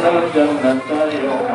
الجنة يوم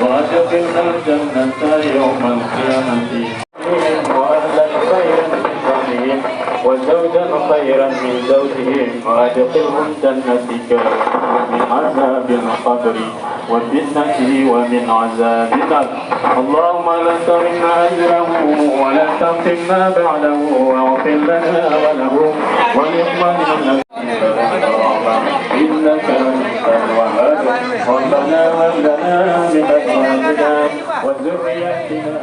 وأدخلنا الجنة يوم القيامة وأهلا خيرا من أهلهم وزوجا خيرا من زوجهم وأدخلهم جنتك من عذاب القبر وفتنته ومن عذاب النار اللهم لا تحرمنا أجره ولا تفتنا بعده واغفر لنا وله ولإخواننا إنك أنت الوهاب ربنا هب لنا من أزواجنا وذرياتنا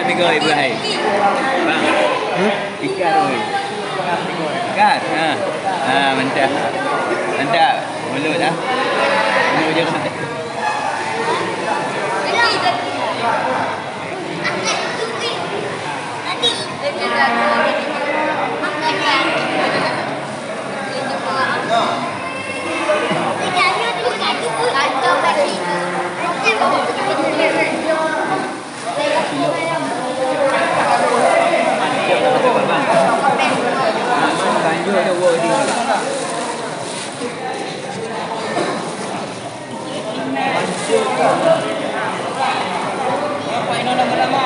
Tiga Ibrahim. Bang. Ikan oi. Ikan. Mantap. Mantap. Mulut dah. Mulut je mantap. Banjur ada wording lah. Apa ini nama lama?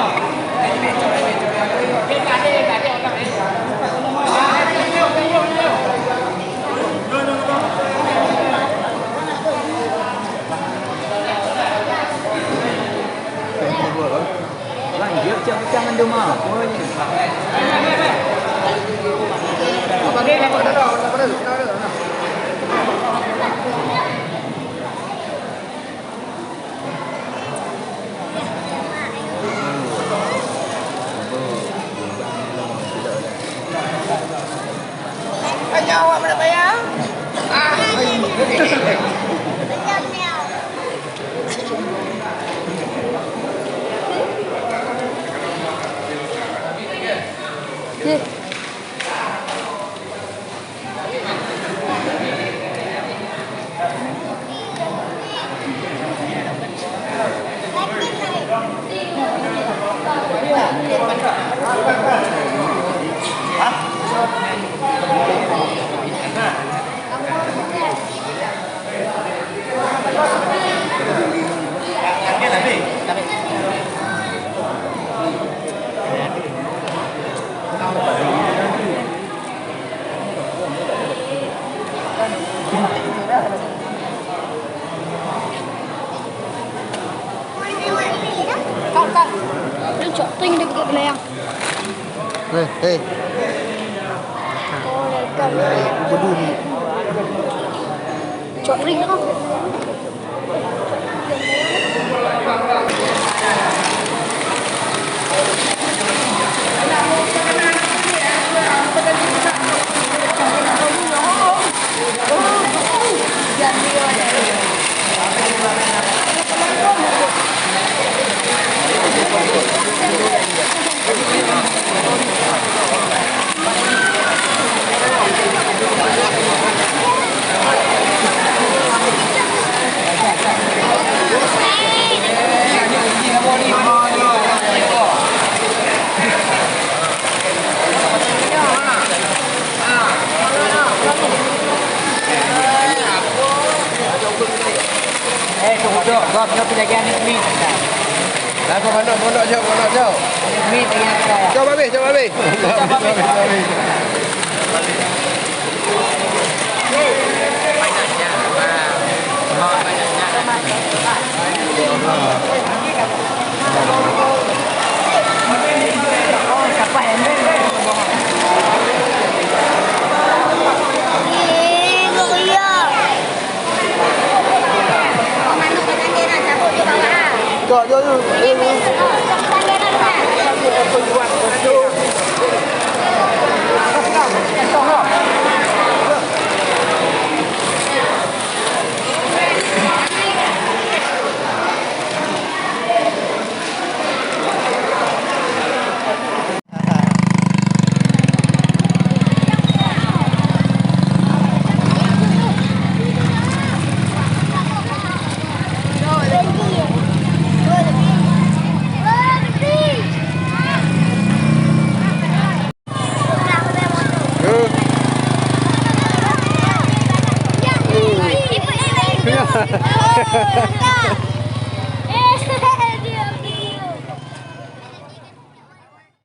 Lanjut jangan doma. Bagi lepas dah dah. Jawab mana bayar? Cok ting dekat belayang. Hei. Oh, legal. Bedu ni. Cok ring kau. Tunggu dok. Kau punya penjagaan ni meet. Dah kau mondok jauh. Meet dengan saya. Jauh habis. Ini